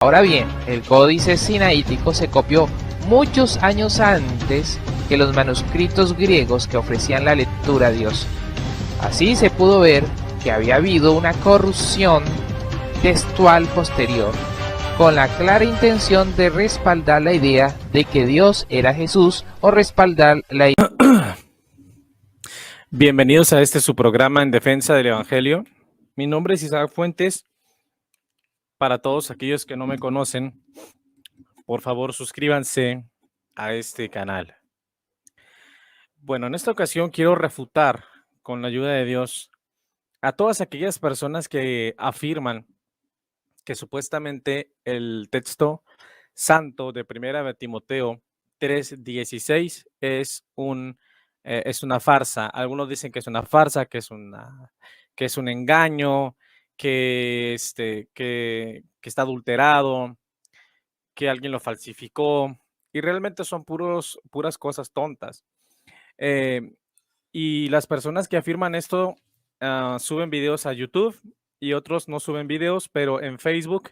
Ahora bien, el códice sinaítico se copió muchos años antes que los manuscritos griegos que ofrecían la lectura a Dios. Así se pudo ver que había habido una corrupción textual posterior, con la clara intención de respaldar la idea de que Dios era Jesús o respaldar la idea. Bienvenidos a su programa en defensa del Evangelio. Mi nombre es Isaac Fuentes. Para todos aquellos que no me conocen, por favor suscríbanse a este canal. Bueno, en esta ocasión quiero refutar, con la ayuda de Dios, a todas aquellas personas que afirman que supuestamente el texto santo de 1 de Timoteo 3:16 es una farsa. Algunos dicen que es una farsa, que es un engaño, que está adulterado, que alguien lo falsificó, y realmente son puras cosas tontas. Eh, y las personas que afirman esto suben videos a YouTube y otros no suben videos, pero en Facebook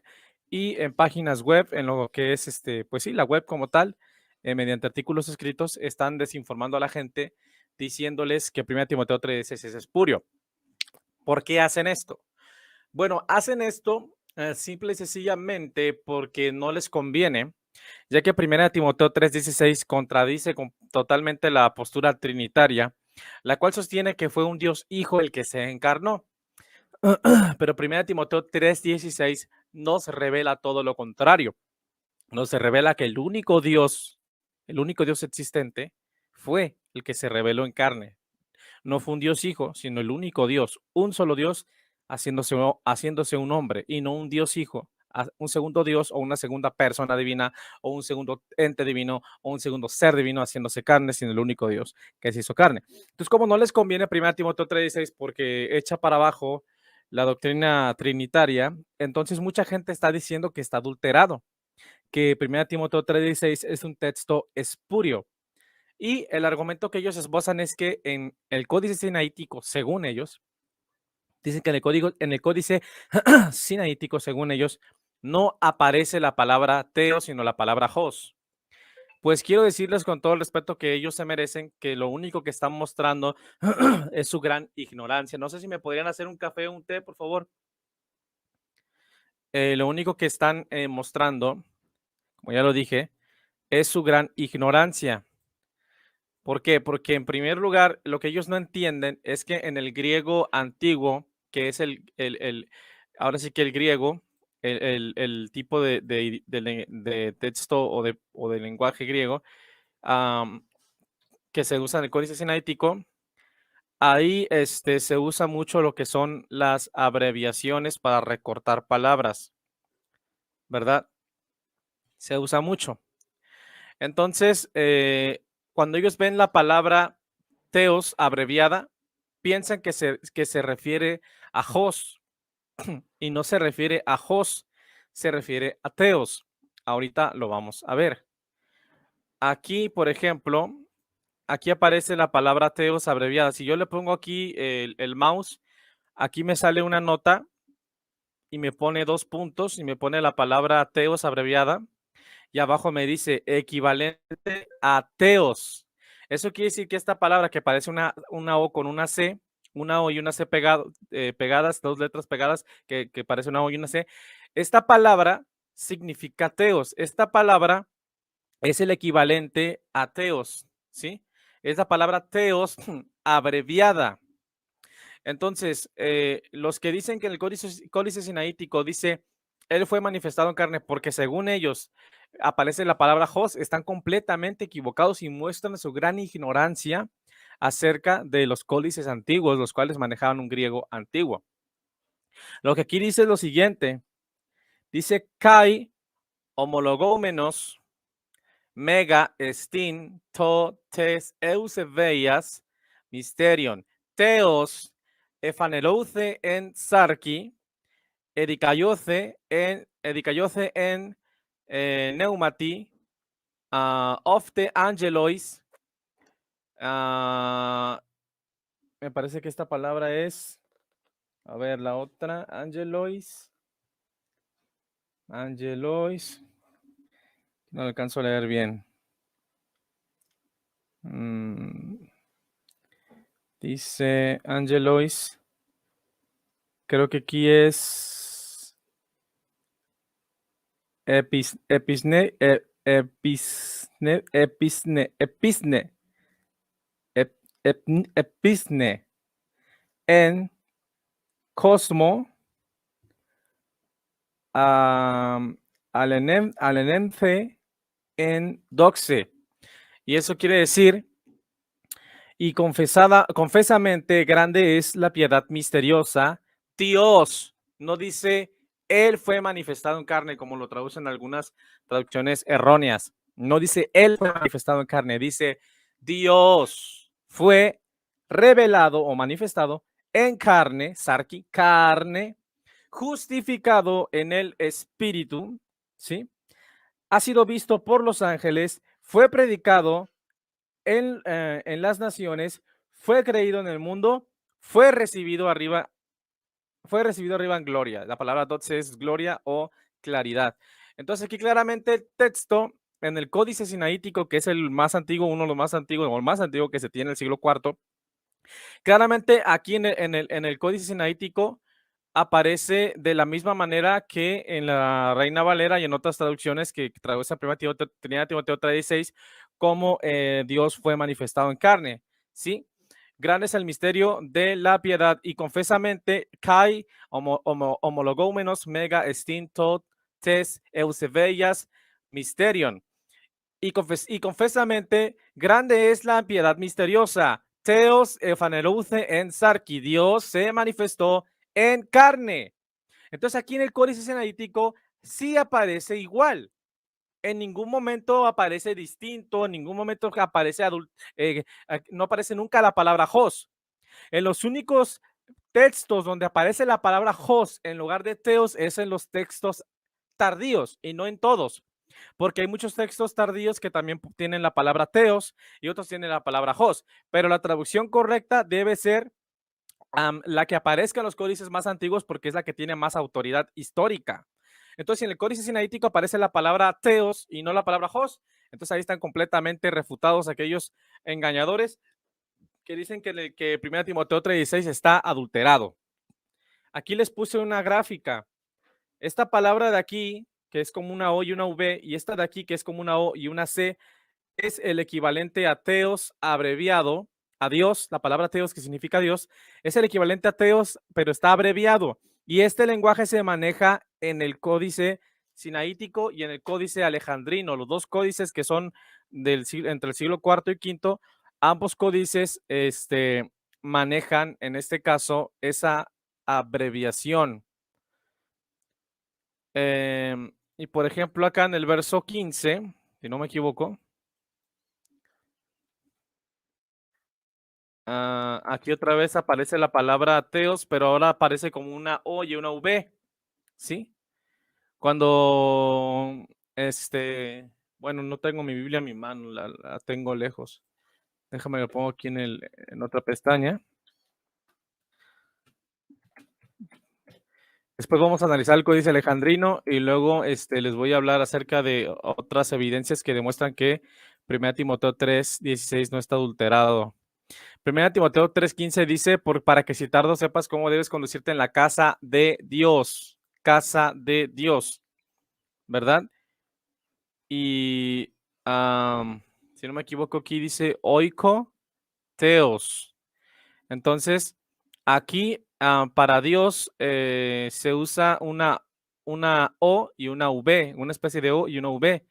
y en páginas web, en lo que es pues sí, la web como tal, mediante artículos escritos, están desinformando a la gente diciéndoles que 1 Timoteo 3 es espurio. ¿Por qué hacen esto? Bueno, hacen esto simple y sencillamente porque no les conviene, ya que 1 Timoteo 3:16 contradice totalmente la postura trinitaria, la cual sostiene que fue un Dios Hijo el que se encarnó. Pero 1 Timoteo 3:16 nos revela todo lo contrario. Nos revela que el único Dios existente, fue el que se reveló en carne. No fue un Dios Hijo, sino el único Dios, un solo Dios haciéndose un hombre, y no un Dios Hijo, un segundo Dios o una segunda persona divina o un segundo ente divino o un segundo ser divino haciéndose carne, sino el único Dios que se hizo carne. Entonces, como no les conviene 1 Timoteo 3:16 porque echa para abajo la doctrina trinitaria, entonces mucha gente está diciendo que está adulterado, que 1 Timoteo 3:16 es un texto espurio. Y el argumento que ellos esbozan es que en el códice sinaítico, según ellos, dicen que en el códice sinaítico, según ellos, no aparece la palabra teo, sino la palabra hos. Pues quiero decirles con todo el respeto que ellos se merecen, que lo único que están mostrando es su gran ignorancia. No sé si me podrían hacer un café o un té, por favor. Lo único que están mostrando, como ya lo dije, es su gran ignorancia. ¿Por qué? Porque en primer lugar, lo que ellos no entienden es que en el griego antiguo, que es ahora sí que el griego, el tipo de texto o de lenguaje griego am, que se usa en el códice sinaítico, ahí se usa mucho lo que son las abreviaciones para recortar palabras, ¿verdad? Se usa mucho. Entonces, cuando ellos ven la palabra teos abreviada, piensan que se refiere a Jos y no se refiere a Jos, se refiere a teos. Ahorita lo vamos a ver. Aquí, por ejemplo, aquí aparece la palabra teos abreviada. Si yo le pongo aquí el mouse, aquí me sale una nota y me pone 2 puntos y me pone la palabra teos abreviada. Y abajo me dice equivalente a teos. Eso quiere decir que esta palabra que parece una O con una C, una O y una C pegadas, 2 letras pegadas que parece una O y una C, esta palabra significa teos. Esta palabra es el equivalente a teos, ¿sí? Es la palabra teos abreviada. Entonces, los que dicen que en el códice sinaítico dice, él fue manifestado en carne porque según ellos aparece la palabra Jos, están completamente equivocados y muestran su gran ignorancia acerca de los códices antiguos, los cuales manejaban un griego antiguo. Lo que aquí dice es lo siguiente, dice kai homologómenos mega estin to tes eusebeias mysterion teos efanelouce en sarki edikaioce en neumati ofte angelois. Me parece que esta palabra es, a ver, la otra, angelois. Angelois. No alcanzo a leer bien. Dice Angelois. Creo que aquí es episne, en Cosmo, alenemce en doxe. Y eso quiere decir, y confesamente grande es la piedad misteriosa, Dios. No dice, Él fue manifestado en carne, como lo traducen algunas traducciones erróneas. No dice, Él fue manifestado en carne, dice, Dios fue revelado o manifestado en carne, sarki, carne, justificado en el Espíritu, ¿sí? Ha sido visto por los ángeles, fue predicado en las naciones, fue creído en el mundo, fue recibido arriba en gloria. La palabra doxe es gloria o claridad. Entonces aquí claramente el texto en el Códice Sinaítico, que es el más antiguo, uno de los más antiguos, o el más antiguo que se tiene en el siglo IV, claramente aquí en el Códice Sinaítico aparece de la misma manera que en la Reina Valera y en otras traducciones que traduce a 1 Timoteo 3:16, como Dios fue manifestado en carne, ¿sí? Grande es el misterio de la piedad y confesamente kai homologómenos mega estinto tes eusebeias mysterion. Y confesamente grande es la piedad misteriosa. Theos efanerouce en sarki. Dios se manifestó en carne. Entonces aquí en el Códice Sinaítico sí aparece igual. En ningún momento aparece distinto, en ningún momento aparece no aparece nunca la palabra Jos. En los únicos textos donde aparece la palabra Jos en lugar de Theos es en los textos tardíos y no en todos, porque hay muchos textos tardíos que también tienen la palabra Theos y otros tienen la palabra Jos, pero la traducción correcta debe ser la que aparezca en los códices más antiguos porque es la que tiene más autoridad histórica. Entonces, en el Códice Sinaítico aparece la palabra Theos y no la palabra Jos. Entonces, ahí están completamente refutados aquellos engañadores que dicen que 1 Timoteo 3:16 está adulterado. Aquí les puse una gráfica. Esta palabra de aquí, que es como una O y una V, y esta de aquí, que es como una O y una C, es el equivalente a Theos abreviado, a Dios. La palabra Theos, que significa Dios, es el equivalente a Theos, pero está abreviado. Y este lenguaje se maneja en el Códice Sinaítico y en el Códice Alejandrino, los dos códices que son entre el siglo IV y V. Ambos códices manejan, en este caso, esa abreviación. Y por ejemplo, acá en el verso 15, si no me equivoco, aquí otra vez aparece la palabra Theos, pero ahora aparece como una O y una V, ¿sí? Cuando, bueno, no tengo mi Biblia en mi mano, la tengo lejos. Déjame lo pongo aquí en otra pestaña. Después vamos a analizar el Códice Alejandrino y luego les voy a hablar acerca de otras evidencias que demuestran que 1 Timoteo 3:16 no está adulterado. 1 Timoteo 3:15 dice, para que si tardo sepas cómo debes conducirte en la casa de Dios, ¿verdad? Y si no me equivoco, aquí dice oiko theos. Entonces, aquí para Dios se usa una O y una V, una especie de O y una V.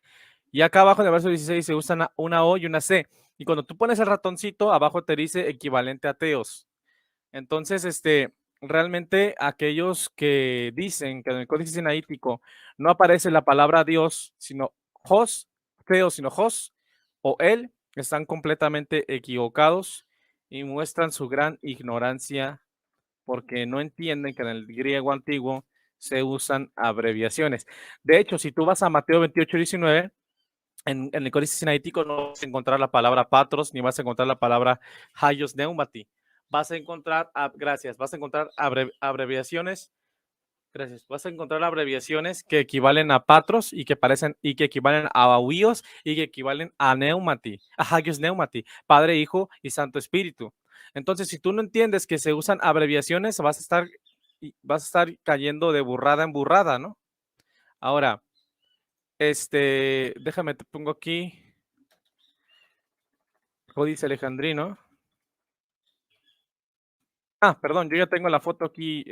Y acá abajo en el verso 16 se usa una O y una C. Y cuando tú pones el ratoncito, abajo te dice equivalente a Theos. Entonces, realmente aquellos que dicen que en el Códice Sinaítico no aparece la palabra Dios, sino Jos, Theos, sino Jos o Él, están completamente equivocados y muestran su gran ignorancia porque no entienden que en el griego antiguo se usan abreviaciones. De hecho, si tú vas a Mateo 28:19, en el Códice Sinaítico no vas a encontrar la palabra patros, ni vas a encontrar la palabra haios neumati. Vas a encontrar, vas a encontrar abreviaciones Gracias. Vas a encontrar abreviaciones que equivalen a patros y que equivalen a bauíos y que equivalen a neumati, a hagios neumati, Padre, Hijo y Santo Espíritu. Entonces, si tú no entiendes que se usan abreviaciones, vas a estar cayendo de burrada en burrada, ¿no? Ahora, déjame, te pongo aquí Códice Alejandrino. Ah, perdón, yo ya tengo la foto aquí,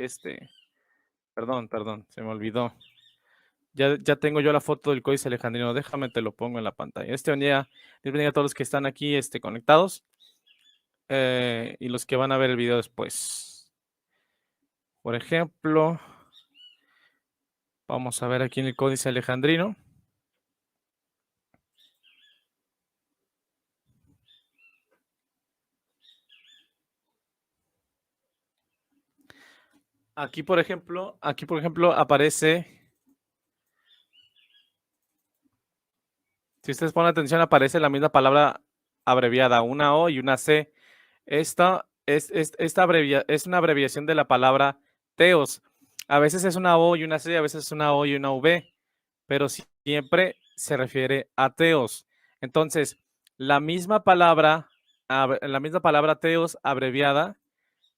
perdón, se me olvidó. Ya tengo yo la foto del Códice Alejandrino, déjame te lo pongo en la pantalla. Dios bendiga a todos los que están aquí conectados y los que van a ver el video después. Por ejemplo, vamos a ver aquí en el Códice Alejandrino. Aquí, por ejemplo, aparece, si ustedes ponen atención, aparece la misma palabra abreviada, una O y una C. Esta es una abreviación de la palabra teos. A veces es una O y una C, a veces es una O y una V, pero siempre se refiere a teos. Entonces, la misma palabra teos abreviada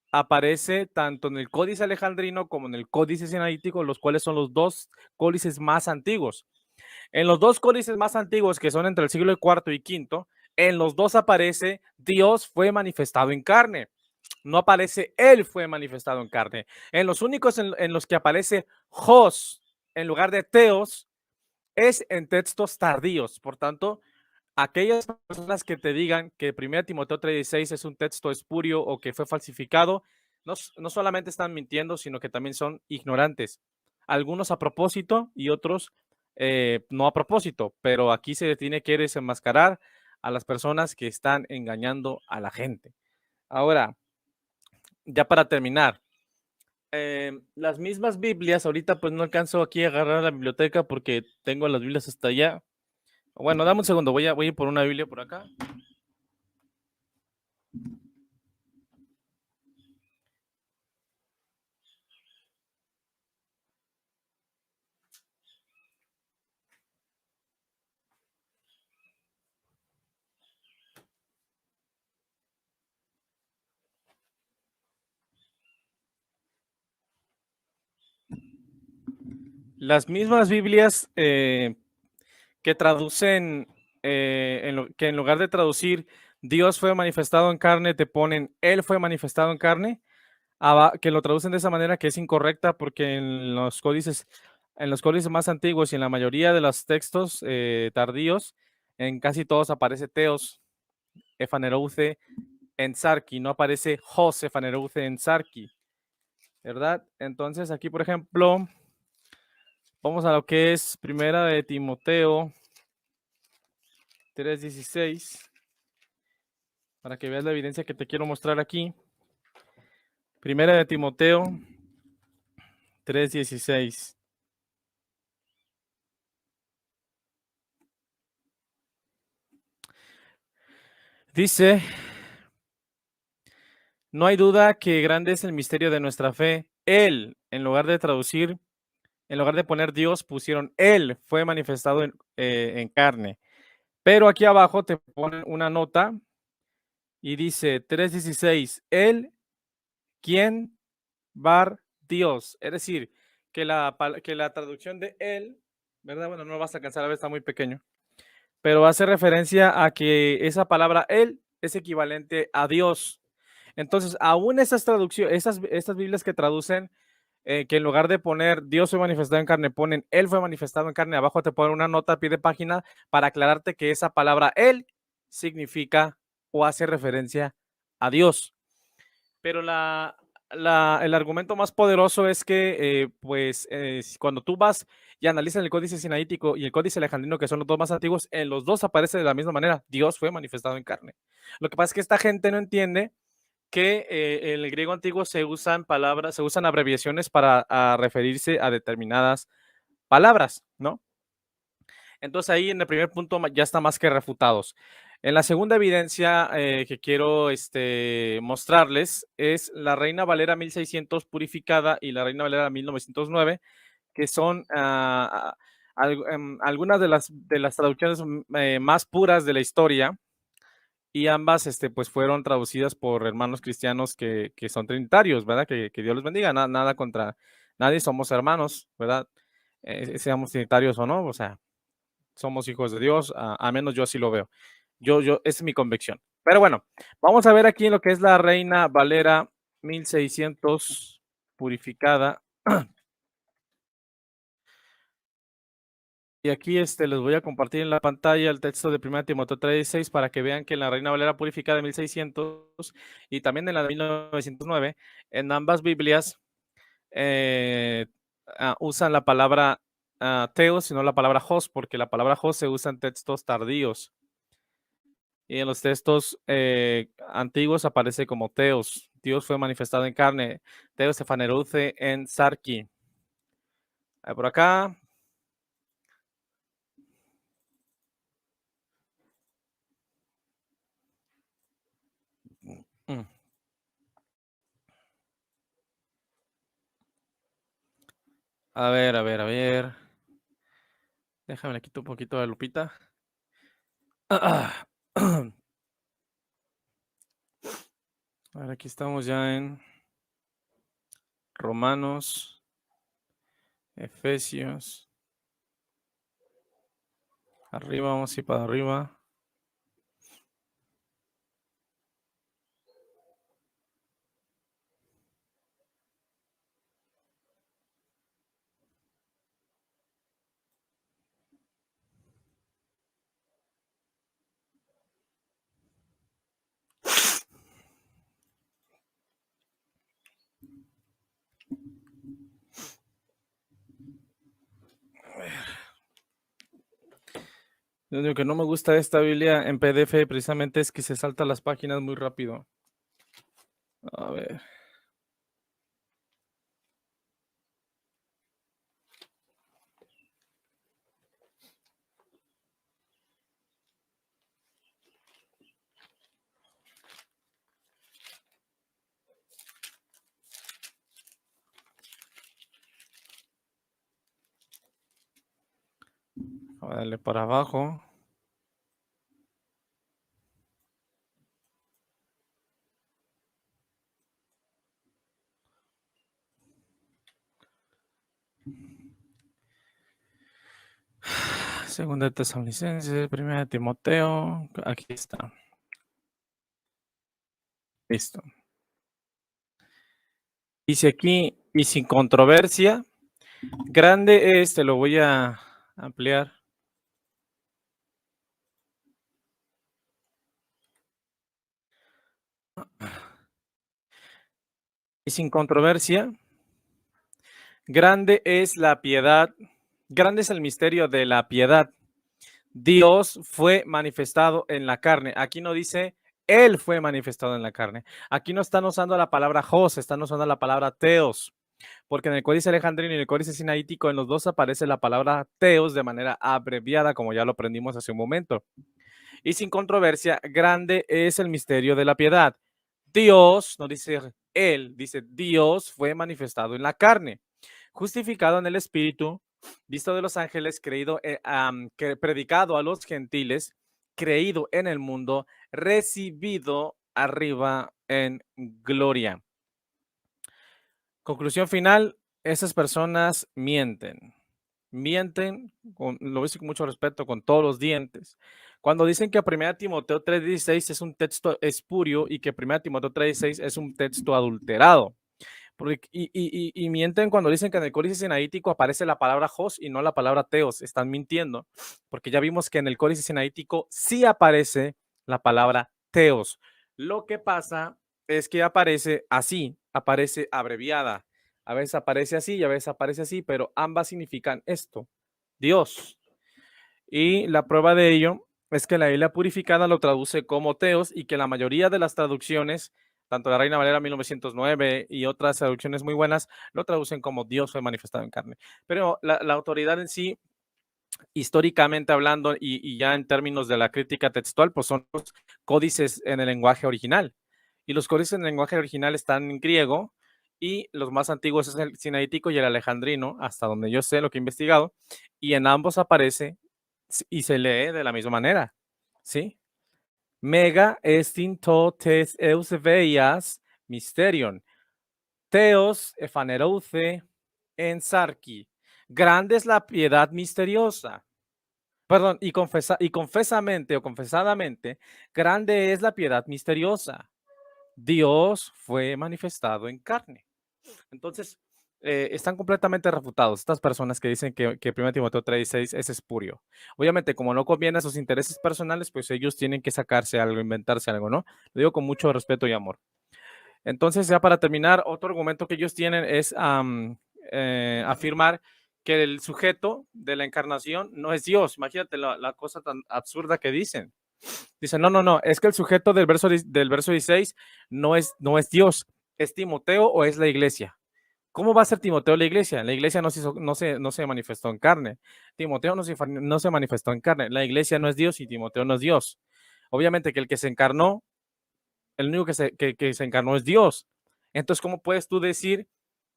aparece tanto en el Códice Alejandrino como en el Códice Sinaítico, los cuales son los dos códices más antiguos. En los dos códices más antiguos, que son entre el siglo IV y V, en los dos aparece Dios fue manifestado en carne. No aparece Él fue manifestado en carne. En los únicos en los que aparece Jos en lugar de Teos es en textos tardíos. Por tanto, aquellas personas que te digan que 1 Timoteo 3:16 es un texto espurio o que fue falsificado, no solamente están mintiendo, sino que también son ignorantes. Algunos a propósito y otros no a propósito, pero aquí se tiene que desenmascarar a las personas que están engañando a la gente. Ahora, ya para terminar, las mismas Biblias, ahorita pues no alcanzo aquí a agarrar la biblioteca porque tengo las Biblias hasta allá. Bueno, dame un segundo, voy a ir por una Biblia por acá. Las mismas Biblias que traducen, que en lugar de traducir Dios fue manifestado en carne, te ponen Él fue manifestado en carne, que lo traducen de esa manera que es incorrecta porque en los códices más antiguos y en la mayoría de los textos tardíos, en casi todos aparece Teos, Efanerouce, en Sarki, no aparece Jos, Efanerouce, en Sarki, ¿verdad? Entonces aquí, por ejemplo, vamos a lo que es Primera de Timoteo 3:16, para que veas la evidencia que te quiero mostrar aquí. Primera de Timoteo 3:16. Dice, no hay duda que grande es el misterio de nuestra fe. Él, en lugar de poner Dios, pusieron Él fue manifestado en carne. Pero aquí abajo te ponen una nota y dice 3:16, Él, ¿quién? Bar Dios. Es decir, que la traducción de Él, ¿verdad? Bueno, no vas a alcanzar a ver, está muy pequeño. Pero hace referencia a que esa palabra Él es equivalente a Dios. Entonces, aún esas traducciones, estas Biblias que traducen, que en lugar de poner Dios fue manifestado en carne, ponen Él fue manifestado en carne, abajo te ponen una nota a pie de página para aclararte que esa palabra Él significa o hace referencia a Dios. Pero el argumento más poderoso es que, cuando tú vas y analizas el Códice Sinaítico y el Códice Alejandrino, que son los dos más antiguos, en los dos aparece de la misma manera, Dios fue manifestado en carne. Lo que pasa es que esta gente no entiende que en el griego antiguo se usan abreviaciones para referirse a determinadas palabras, ¿no? Entonces ahí en el primer punto ya está más que refutados. En la segunda evidencia que quiero mostrarles es la Reina Valera 1600 purificada y la Reina Valera 1909, que son algunas de las traducciones más puras de la historia, y ambas pues fueron traducidas por hermanos cristianos que son trinitarios, ¿verdad? Que Dios los bendiga, nada contra nadie, somos hermanos, ¿verdad? Seamos trinitarios o no, o sea, somos hijos de Dios, al menos yo así lo veo. Esa es mi convicción. Pero bueno, vamos a ver aquí lo que es la Reina Valera 1600 purificada. Y aquí les voy a compartir en la pantalla el texto de 1 Timoteo 3:16 para que vean que en la Reina Valera purificada de 1600 y también en la de 1909, en ambas Biblias usan la palabra teos y no la palabra hos, porque la palabra hos se usa en textos tardíos. Y en los textos antiguos aparece como teos. Dios fue manifestado en carne. Teos Ephaneruce en Sarki. Por acá. A ver. Déjame le quito un poquito de lupita. Ahora aquí estamos ya en Romanos, Efesios. Arriba, vamos a ir para arriba. Lo único que no me gusta de esta Biblia en PDF precisamente es que se saltan las páginas muy rápido. A ver. Vamos a darle para abajo. Segunda de Tesalonicenses, Primera de Timoteo, aquí está. Listo. Dice aquí, y sin controversia, grande es, te lo voy a ampliar. Y sin controversia, grande es la piedad, grande es el misterio de la piedad. Dios fue manifestado en la carne. Aquí no dice Él fue manifestado en la carne. Aquí no están usando la palabra Jos, están usando la palabra Teos, porque en el Códice Alejandrino y en el Códice Sinaítico, en los dos aparece la palabra Teos de manera abreviada, como ya lo aprendimos hace un momento. Y sin controversia, grande es el misterio de la piedad. Dios, no dice Él, dice Dios fue manifestado en la carne, justificado en el Espíritu, visto de los ángeles, creído, predicado a los gentiles, creído en el mundo, recibido arriba en gloria. Conclusión final, esas personas mienten. Mienten, lo dice con mucho respeto, con todos los dientes. Cuando dicen que 1 Timoteo 3:16 es un texto espurio y que 1 Timoteo 3:16 es un texto adulterado. Y mienten cuando dicen que en el Códice Sinaítico aparece la palabra Jos y no la palabra Teos. Están mintiendo, porque ya vimos que en el Códice Sinaítico sí aparece la palabra Teos. Lo que pasa es que aparece así, aparece abreviada. A veces aparece así y a veces aparece así, pero ambas significan esto, Dios. Y la prueba de ello es que la Biblia purificada lo traduce como Teos y que la mayoría de las traducciones, tanto la Reina Valera 1909 y otras traducciones muy buenas, lo traducen como Dios fue manifestado en carne. Pero la autoridad en sí históricamente hablando y ya en términos de la crítica textual, pues son los códices en el lenguaje original. Y los códices en el lenguaje original están en griego y los más antiguos es el sinaítico y el alejandrino, hasta donde yo sé lo que he investigado, y en ambos aparece y se lee de la misma manera, ¿sí? Mega estin to tes eusebeias mysterion, theos ephanerouce en sarki. Grande es la piedad misteriosa. Perdón, y confesamente o confesadamente, grande es la piedad misteriosa. Dios fue manifestado en carne. Entonces, están completamente refutados estas personas que dicen que 1 Timoteo 3:6 es espurio. Obviamente, como no conviene a sus intereses personales, pues ellos tienen que sacarse algo, inventarse algo, ¿no? Lo digo con mucho respeto y amor. Entonces, ya para terminar, otro argumento que ellos tienen es afirmar que el sujeto de la encarnación no es Dios. Imagínate la cosa tan absurda que dicen. Dicen, no, es que el sujeto del verso 16 no es Dios, es Timoteo o es la iglesia. ¿Cómo va a ser Timoteo la iglesia? La iglesia no se manifestó en carne. Timoteo no se manifestó en carne. La iglesia no es Dios y Timoteo no es Dios. Obviamente que el que se encarnó, el único que se encarnó es Dios. Entonces, ¿cómo puedes tú decir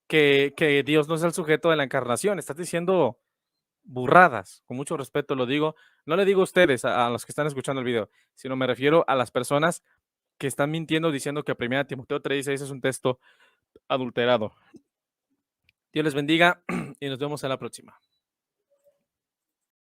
que Dios no es el sujeto de la encarnación? Estás diciendo burradas, con mucho respeto lo digo. No le digo a ustedes, a los que están escuchando el video, sino me refiero a las personas que están mintiendo diciendo que 1 Timoteo 3:16 es un texto adulterado. Dios les bendiga y nos vemos a la próxima.